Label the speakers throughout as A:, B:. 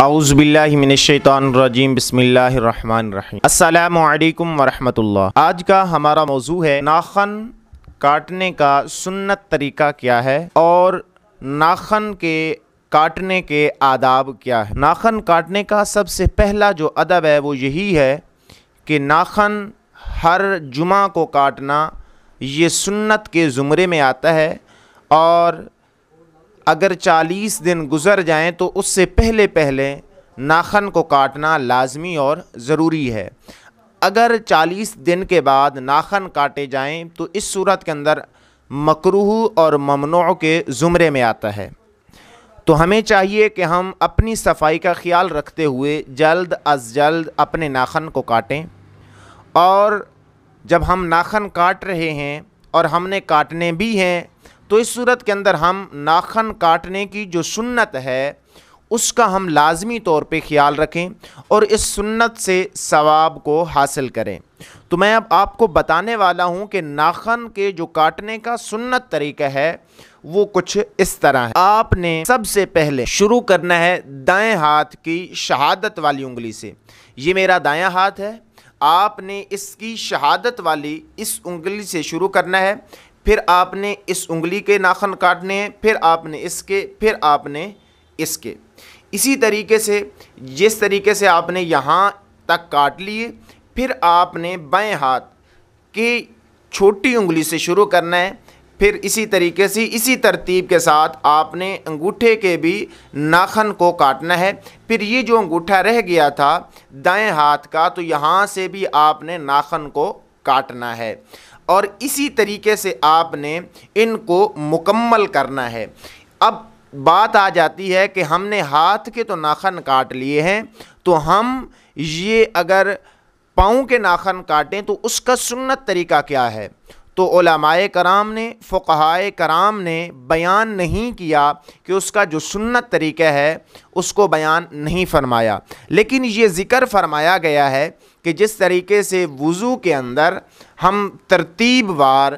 A: اعوذ باللہ من الشیطان الرجیم بسم اللہ الرحمن الرحیم۔ السلام علیکم ورحمۃ اللہ۔ آج کا ہمارا موضوع ہے ناخن کاٹنے کا سنت طریقہ کیا ہے اور ناخن کے کاٹنے کے آداب کیا ہے۔ ناخن کاٹنے کا سب سے پہلا جو ادب ہے وہ یہی ہے کہ ناخن ہر جمعہ کو کاٹنا یہ سنت کے زمرے میں آتا ہے، اور اگر 40 دن گزر جائیں تو اس سے پہلے ناخن کو کاٹنا لازمی اور ضروری ہے۔ اگر 40 دن کے بعد ناخن کاٹے جائیں تو اس صورت کے اندر مکروہ اور ممنوع کے زمرے میں آتا ہے۔ تو ہمیں چاہیے کہ ہم اپنی صفائی کا خیال رکھتے ہوئے جلد از جلد اپنے ناخن کو کاٹیں، اور جب ہم ناخن کاٹ رہے ہیں اور ہم نے کاٹنے بھی ہیں تو اس صورت کے اندر ہم ناخن کاٹنے کی جو سنت ہے اس کا ہم لازمی طور پہ خیال رکھیں اور اس سنت سے ثواب کو حاصل کریں۔ تو میں اب آپ کو بتانے والا ہوں کہ ناخن کے جو کاٹنے کا سنت طریقہ ہے وہ کچھ اس طرح ہے۔ آپ نے سب سے پہلے شروع کرنا ہے دائیں ہاتھ کی شہادت والی انگلی سے۔ یہ میرا دایاں ہاتھ ہے، آپ نے اس کی شہادت والی اس انگلی سے شروع کرنا ہے، پھر آپ نے اس انگلی کے ناخن کاٹنے ہیں، پھر آپ نے اس کے، پھر آپ نے اس کے۔ اسی طریقے سے جس طریقے سے آپ نے یہاں تک کاٹ لیے، پھر آپ نے بائیں ہاتھ کی چھوٹی انگلی سے شروع کرنا ہے، پھر اسی طریقے سے اسی ترتیب کے ساتھ آپ نے انگوٹھے کے بھی ناخن کو کاٹنا ہے۔ پھر یہ جو انگوٹھا رہ گیا تھا دائیں ہاتھ کا، تو یہاں سے بھی آپ نے ناخن کو کاٹنا ہے، اور اسی طریقے سے آپ نے ان کو مکمل کرنا ہے۔ اب بات آ جاتی ہے کہ ہم نے ہاتھ کے تو ناخن کاٹ لیے ہیں، تو ہم یہ اگر پاؤں کے ناخن کاٹیں تو اس کا سنت طریقہ کیا ہے؟ تو علماء کرام نے، فقہائے کرام نے بیان نہیں کیا کہ اس کا جو سنت طریقہ ہے اس کو بیان نہیں فرمایا، لیکن یہ ذکر فرمایا گیا ہے کہ جس طریقے سے وضو کے اندر ہم ترتیب وار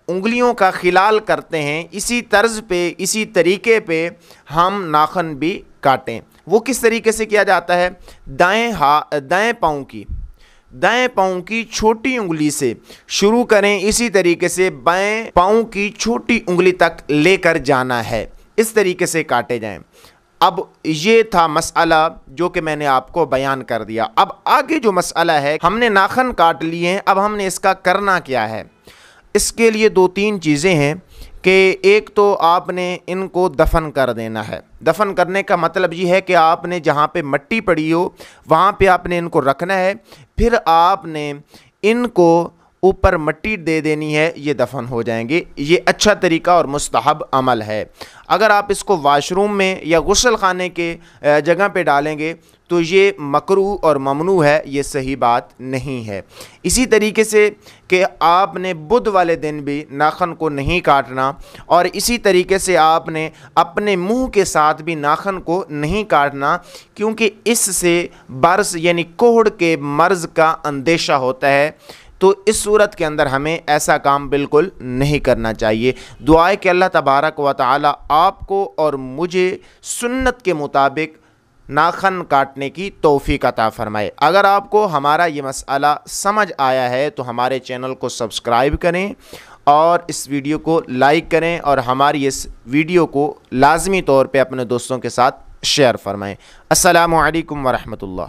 A: انگلیوں کا خلال کرتے ہیں، اسی طرز پہ، اسی طریقے پہ ہم ناخن بھی کاٹیں۔ وہ کس طریقے سے کیا جاتا ہے؟ دائیں پاؤں کی چھوٹی انگلی سے شروع کریں، اسی طریقے سے بائیں پاؤں کی چھوٹی انگلی تک لے کر جانا ہے، اس طریقے سے کاٹے جائیں۔ اب یہ تھا مسئلہ جو کہ میں نے آپ کو بیان کر دیا۔ اب آگے جو مسئلہ ہے، ہم نے ناخن کاٹ لیے ہیں، اب ہم نے اس کا کرنا کیا ہے؟ اس کے لیے 2-3 چیزیں ہیں کہ ایک تو آپ نے ان کو دفن کر دینا ہے۔ دفن کرنے کا مطلب یہ ہے کہ آپ نے جہاں پہ مٹی پڑی ہو وہاں پہ آپ نے ان کو رکھنا ہے، پھر آپ نے ان کو اوپر مٹی دے دینی ہے، یہ دفن ہو جائیں گے۔ یہ اچھا طریقہ اور مستحب عمل ہے۔ اگر آپ اس کو واش روم میں یا غسل خانے کے جگہ پہ ڈالیں گے تو یہ مکروہ اور ممنوع ہے، یہ صحیح بات نہیں ہے۔ اسی طریقے سے کہ آپ نے بدھ والے دن بھی ناخن کو نہیں کاٹنا، اور اسی طریقے سے آپ نے اپنے منہ کے ساتھ بھی ناخن کو نہیں کاٹنا، کیونکہ اس سے برس یعنی کوڑ کے مرض کا اندیشہ ہوتا ہے۔ تو اس صورت کے اندر ہمیں ایسا کام بالکل نہیں کرنا چاہیے۔ دعا ہے کہ اللہ تبارک و تعالی آپ کو اور مجھے سنت کے مطابق ناخن کاٹنے کی توفیق عطا فرمائے۔ اگر آپ کو ہمارا یہ مسئلہ سمجھ آیا ہے تو ہمارے چینل کو سبسکرائب کریں اور اس ویڈیو کو لائک کریں، اور ہماری اس ویڈیو کو لازمی طور پہ اپنے دوستوں کے ساتھ شیئر فرمائیں۔ السلام علیکم ورحمۃ اللہ۔